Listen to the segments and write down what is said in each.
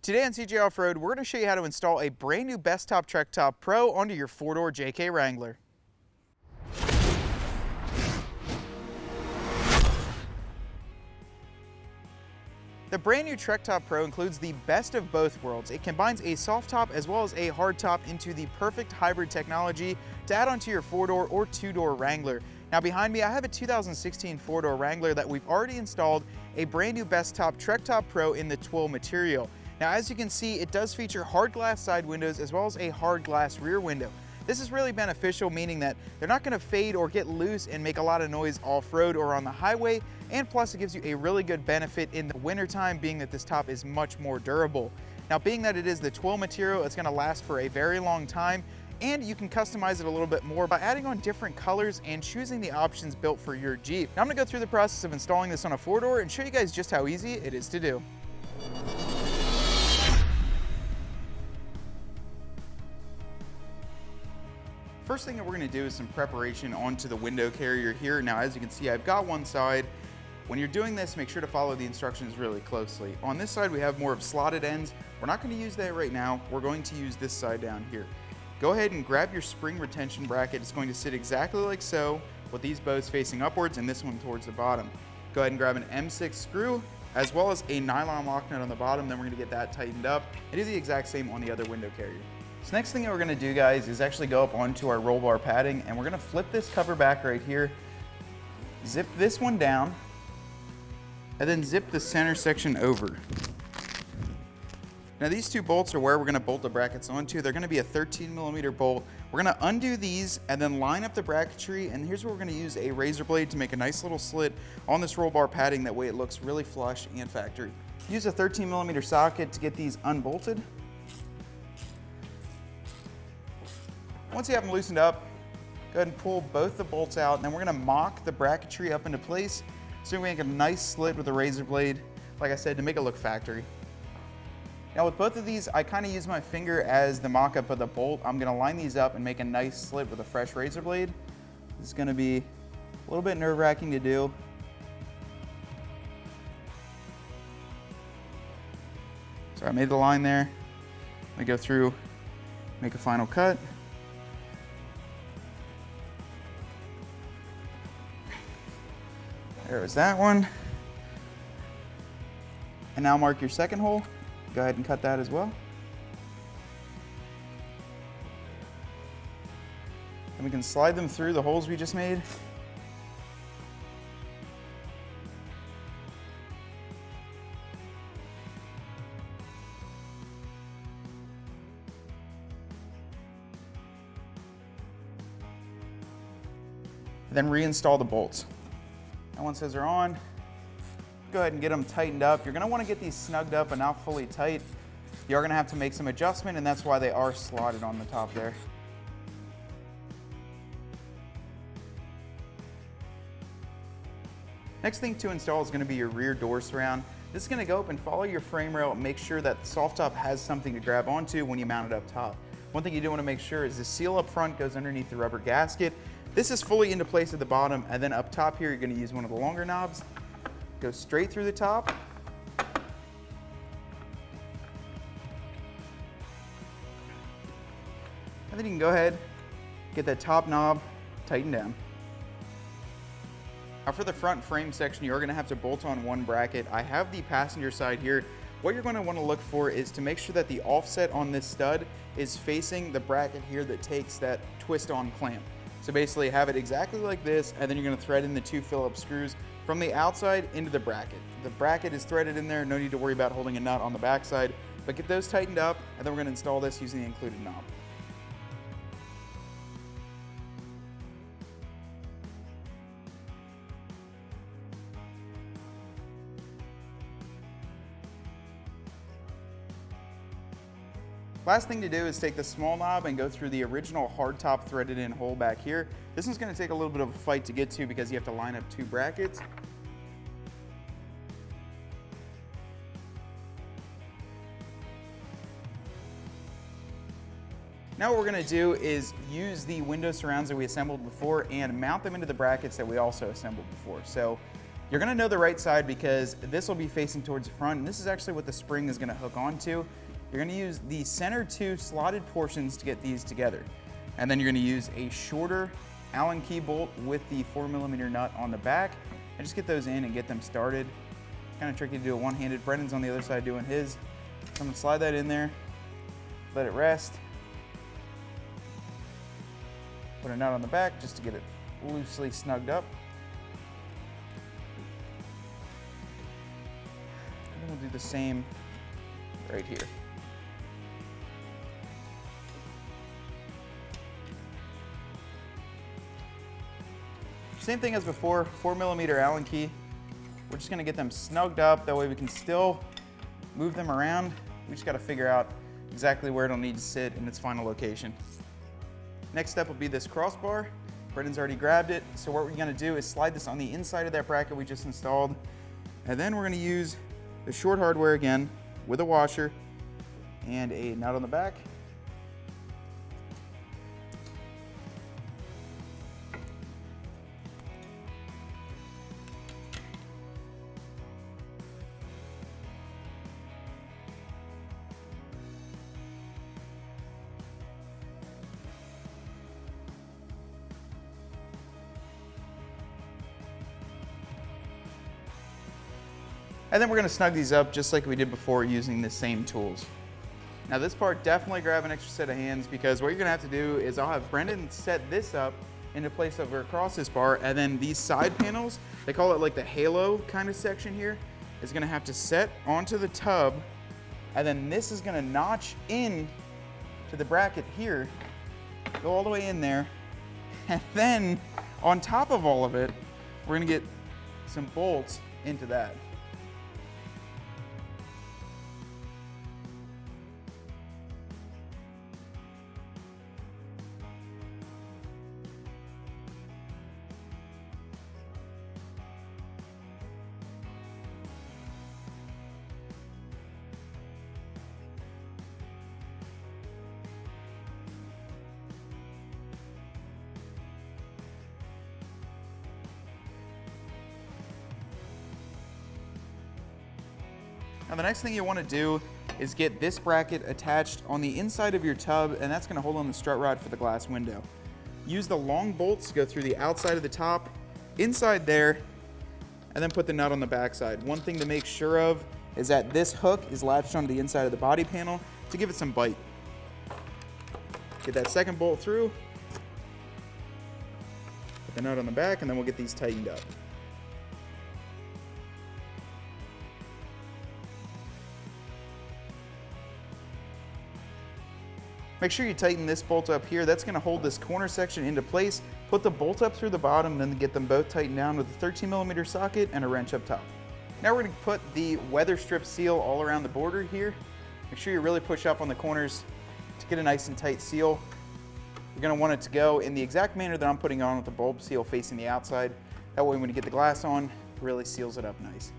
Today on CJ Off-Road, we're going to show you how to install a brand new Bestop Trektop Pro onto your four-door JK Wrangler. The brand new Trektop Pro includes the best of both worlds. It combines a soft top as well as a hard top into the perfect hybrid technology to add onto your four-door or two-door Wrangler. Now behind me, I have a 2016 four-door Wrangler that we've already installed a brand new Bestop Trektop Pro in the Twill material. Now as you can see, it does feature hard glass side windows as well as a hard glass rear window. This is really beneficial, meaning that they're not going to fade or get loose and make a lot of noise off-road or on the highway, and plus it gives you a really good benefit in the wintertime, being that this top is much more durable. Now being that it is the Twill material, it's going to last for a very long time, and you can customize it a little bit more by adding on different colors and choosing the options built for your Jeep. Now I'm going to go through the process of installing this on a four-door and show you guys just how easy it is to do. First thing that we're going to do is some preparation onto the window carrier here. Now as you can see, I've got one side. When you're doing this, make sure to follow the instructions really closely. On this side we have more of slotted ends. We're not going to use that right now. We're going to use this side down here. Go ahead and grab your spring retention bracket. It's going to sit exactly like so, with these bows facing upwards and this one towards the bottom. Go ahead and grab an M6 screw as well as a nylon lock nut on the bottom. Then we're going to get that tightened up and do the exact same on the other window carrier. So next thing that we're going to do, guys, is actually go up onto our roll bar padding, and we're going to flip this cover back right here, zip this one down, and then zip the center section over. Now these two bolts are where we're going to bolt the brackets onto. They're going to be a 13mm bolt. We're going to undo these and then line up the bracketry, and here's where we're going to use a razor blade to make a nice little slit on this roll bar padding. That way it looks really flush and factory. Use a 13mm socket to get these unbolted. Once you have them loosened up, go ahead and pull both the bolts out, and then we're going to mock the bracketry up into place so we make a nice slit with a razor blade, like I said, to make it look factory. Now with both of these, I kind of use my finger as the mock-up of the bolt. I'm going to line these up and make a nice slit with a fresh razor blade. This is going to be a little bit nerve-wracking to do. So I made the line there. I go through, make a final cut. There's that one. And now mark your second hole. Go ahead and cut that as well. And we can slide them through the holes we just made. Then reinstall the bolts. And once those are on, go ahead and get them tightened up. You're going to want to get these snugged up but not fully tight. You are going to have to make some adjustment, and that's why they are slotted on the top there. Next thing to install is going to be your rear door surround. This is going to go up and follow your frame rail and make sure that the soft top has something to grab onto when you mount it up top. One thing you do want to make sure is the seal up front goes underneath the rubber gasket. This is fully into place at the bottom, and then up top here, you're going to use one of the longer knobs. Go straight through the top. And then you can go ahead, get that top knob tightened down. Now for the front frame section, you're going to have to bolt on one bracket. I have the passenger side here. What you're going to want to look for is to make sure that the offset on this stud is facing the bracket here that takes that twist on clamp. So basically have it exactly like this, and then you're going to thread in the two Phillips screws from the outside into the bracket. The bracket is threaded in there, no need to worry about holding a nut on the back side, but get those tightened up, and then we're going to install this using the included knob. Last thing to do is take the small knob and go through the original hardtop threaded in hole back here. This one's going to take a little bit of a fight to get to because you have to line up two brackets. Now what we're going to do is use the window surrounds that we assembled before and mount them into the brackets that we also assembled before. So You're gonna know the right side because this will be facing towards the front, and this is actually what the spring is gonna hook onto. You're gonna use the center two slotted portions to get these together. And then you're gonna use a shorter Allen key bolt with the 4mm nut on the back, and just get those in and get them started. Kind of tricky to do it one-handed. Brendan's on the other side doing his. So I'm gonna slide that in there, let it rest. Put a nut on the back just to get it loosely snugged up. And then we'll do the same right here. Same thing as before, 4mm Allen key. We're just gonna get them snugged up, that way we can still move them around. We just gotta figure out exactly where it'll need to sit in its final location. Next step will be this crossbar. Brendan's already grabbed it, so what we're gonna do is slide this on the inside of that bracket we just installed, and then we're gonna use the short hardware again with a washer and a nut on the back. And then we're gonna snug these up just like we did before using the same tools. Now this part, definitely grab an extra set of hands, because what you're gonna have to do is I'll have Brendan set this up into place over across this bar, and then these side panels, they call it like the halo kind of section here, is gonna have to set onto the tub, and then this is gonna notch in to the bracket here, go all the way in there, and then on top of all of it, we're gonna get some bolts into that. Now the next thing you want to do is get this bracket attached on the inside of your tub, and that's going to hold on the strut rod for the glass window. Use the long bolts to go through the outside of the top, inside there, and then put the nut on the back side. One thing to make sure of is that this hook is latched onto the inside of the body panel to give it some bite. Get that second bolt through, put the nut on the back, and then we'll get these tightened up. Make sure you tighten this bolt up here. That's gonna hold this corner section into place. Put the bolt up through the bottom, then get them both tightened down with a 13mm socket and a wrench up top. Now we're gonna put the Weatherstrip seal all around the border here. Make sure you really push up on the corners to get a nice and tight seal. You're gonna want it to go in the exact manner that I'm putting on with the bulb seal facing the outside. That way when you get the glass on, it really seals it up nice.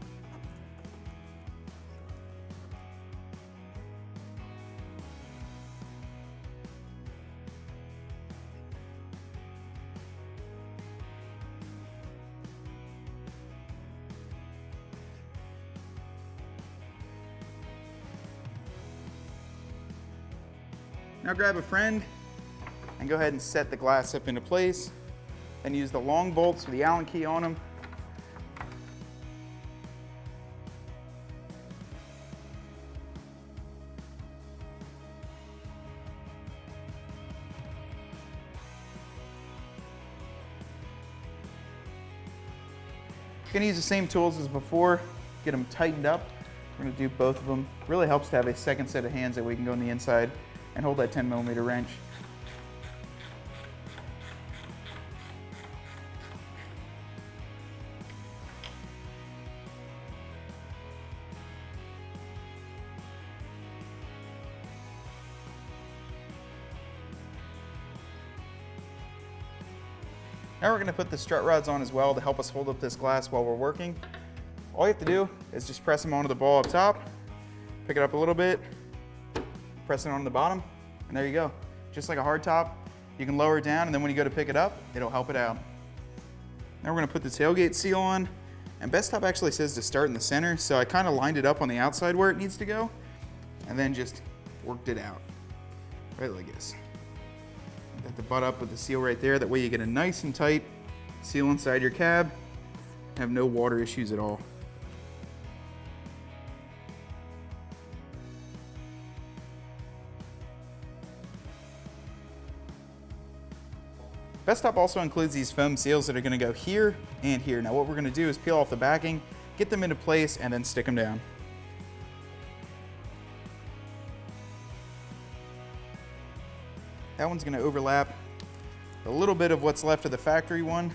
Now grab a friend and go ahead and set the glass up into place, and use the long bolts with the Allen key on them. You're gonna use the same tools as before, get them tightened up. We're gonna do both of them. Really helps to have a second set of hands that we can go on the inside and hold that 10mm wrench. Now we're going to put the strut rods on as well to help us hold up this glass while we're working. All you have to do is just press them onto the ball up top, pick it up a little bit, press it onto the bottom, and there you go. Just like a hard top, you can lower it down, and then when you go to pick it up, it'll help it out. Now we're going to put the tailgate seal on. And Bestop actually says to start in the center, so I kind of lined it up on the outside where it needs to go, and then just worked it out, right like this. Got the butt up with the seal right there, that way you get a nice and tight seal inside your cab, have no water issues at all. Bestop also includes these foam seals that are going to go here and here. Now what we're going to do is peel off the backing, get them into place, and then stick them down. That one's going to overlap a little bit of what's left of the factory one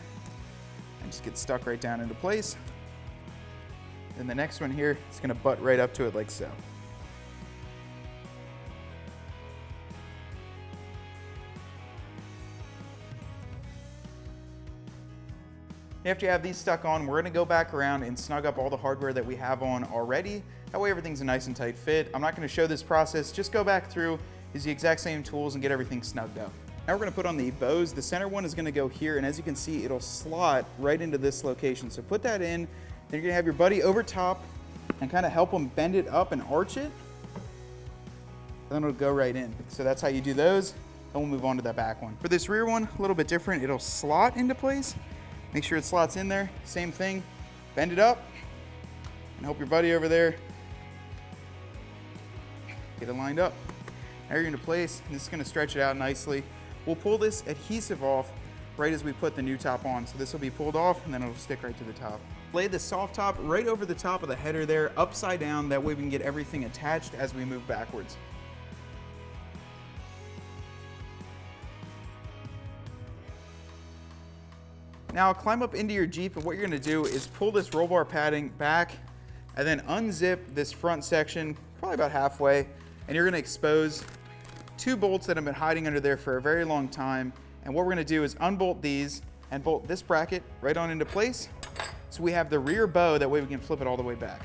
and just get stuck right down into place. Then the next one here is going to butt right up to it like so. After you have these stuck on, we're gonna go back around and snug up all the hardware that we have on already. That way everything's a nice and tight fit. I'm not gonna show this process, just go back through, use the exact same tools and get everything snugged up. Now we're gonna put on the bows. The center one is gonna go here, and as you can see, it'll slot right into this location. So put that in, then you're gonna have your buddy over top and kind of help them bend it up and arch it. Then it'll go right in. So that's how you do those. Then we'll move on to that back one. For this rear one, a little bit different. It'll slot into place. Make sure it slots in there, same thing, bend it up, and help your buddy over there get it lined up. Now you're into place, and this is gonna stretch it out nicely. We'll pull this adhesive off right as we put the new top on. So this will be pulled off, and then it'll stick right to the top. Lay the soft top right over the top of the header there, upside down, that way we can get everything attached as we move backwards. Now climb up into your Jeep, and what you're gonna do is pull this roll bar padding back and then unzip this front section, probably about halfway, and you're gonna expose 2 bolts that have been hiding under there for a very long time. And what we're gonna do is unbolt these and bolt this bracket right on into place, so we have the rear bow, that way we can flip it all the way back.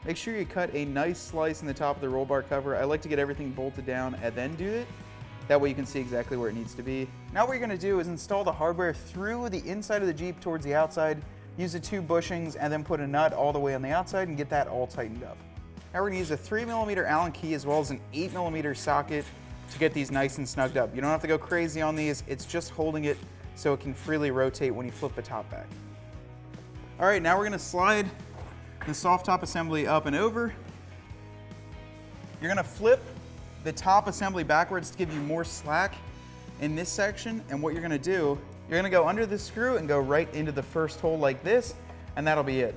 Make sure you cut a nice slice in the top of the roll bar cover. I like to get everything bolted down and then do it. That way you can see exactly where it needs to be. Now what you're gonna do is install the hardware through the inside of the Jeep towards the outside, use the 2 bushings, and then put a nut all the way on the outside and get that all tightened up. Now we're gonna use a 3mm Allen key as well as an 8mm socket to get these nice and snugged up. You don't have to go crazy on these, it's just holding it so it can freely rotate when you flip the top back. All right, now we're gonna slide the soft top assembly up and over. You're gonna flip the top assembly backwards to give you more slack in this section, and what you're gonna do, you're gonna go under the screw and go right into the first hole like this, and that'll be it.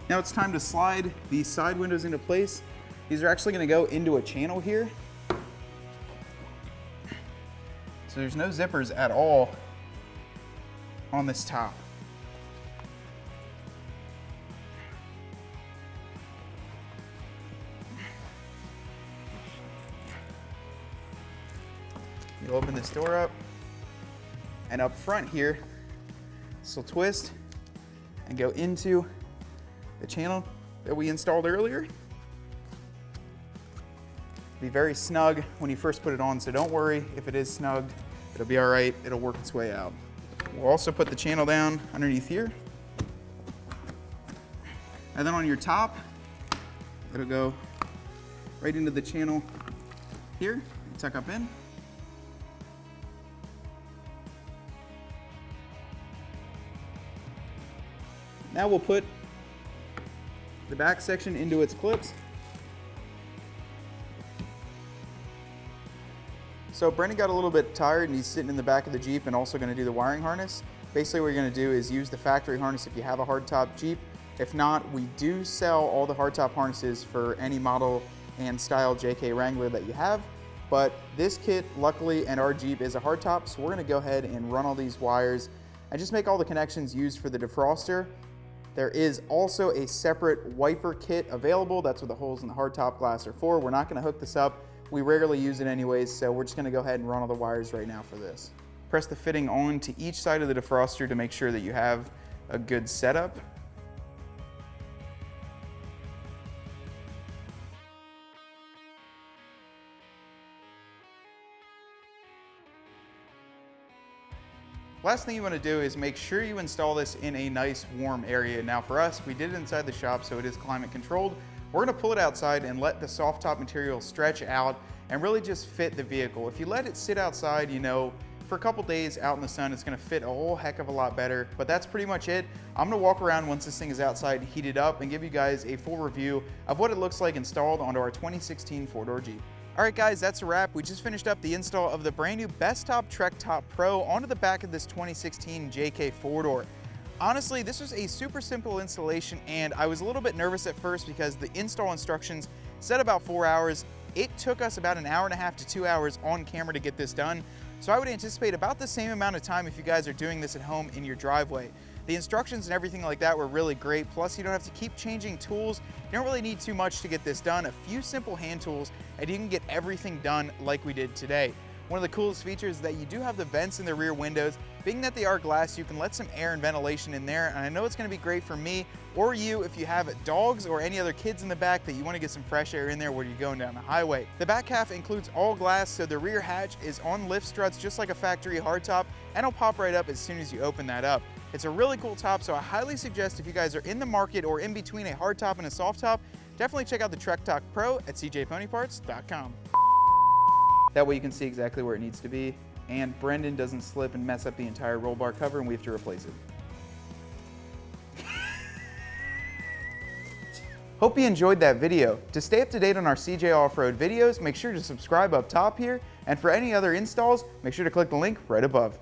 Now it's time to slide these side windows into place. These are actually gonna go into a channel here. So there's no zippers at all on this top. You open this door up, and up front here, this will twist and go into the channel that we installed earlier. Be very snug when you first put it on, so don't worry if it is snugged. It'll be all right, it'll work its way out. We'll also put the channel down underneath here. And then on your top, it'll go right into the channel here, tuck up in. Now we'll put the back section into its clips. So Brendan got a little bit tired and he's sitting in the back of the Jeep and also going to do the wiring harness. Basically what you're going to do is use the factory harness if you have a hardtop Jeep. If not, we do sell all the hardtop harnesses for any model and style JK Wrangler that you have. But this kit, luckily, and our Jeep is a hardtop, so we're going to go ahead and run all these wires and just make all the connections used for the defroster. There is also a separate wiper kit available. That's what the holes in the hardtop glass are for. We're not going to hook this up. We rarely use it anyways, so we're just gonna go ahead and run all the wires right now for this. Press the fitting on to each side of the defroster to make sure that you have a good setup. Last thing you want to do is make sure you install this in a nice warm area. Now for us, we did it inside the shop, so it is climate controlled. We're going to pull it outside and let the soft top material stretch out and really just fit the vehicle. If you let it sit outside, you know, for a couple days out in the sun, it's going to fit a whole heck of a lot better. But that's pretty much it. I'm going to walk around once this thing is outside, heated up, and give you guys a full review of what it looks like installed onto our 2016 four-door Jeep. All right guys, that's a wrap. We just finished up the install of the brand new Bestop Trektop Pro onto the back of this 2016 JK four-door. Honestly, this was a super simple installation, and I was a little bit nervous at first because the install instructions said about 4 hours. It took us about an hour and a half to 2 hours on camera to get this done. So I would anticipate about the same amount of time if you guys are doing this at home in your driveway. The instructions and everything like that were really great, plus you don't have to keep changing tools. You don't really need too much to get this done. A few simple hand tools and you can get everything done like we did today. One of the coolest features is that you do have the vents in the rear windows. Being that they are glass, you can let some air and ventilation in there, and I know it's going to be great for me or you if you have dogs or any other kids in the back that you want to get some fresh air in there where you're going down the highway. The back half includes all glass, so the rear hatch is on lift struts just like a factory hardtop, and it'll pop right up as soon as you open that up. It's a really cool top, so I highly suggest if you guys are in the market or in between a hardtop and a soft top, definitely check out the Trektop Pro at cjponyparts.com. That way you can see exactly where it needs to be, and Brendan doesn't slip and mess up the entire roll bar cover and we have to replace it. Hope you enjoyed that video. To stay up to date on our CJ Off-Road videos, make sure to subscribe up top here, and for any other installs, make sure to click the link right above.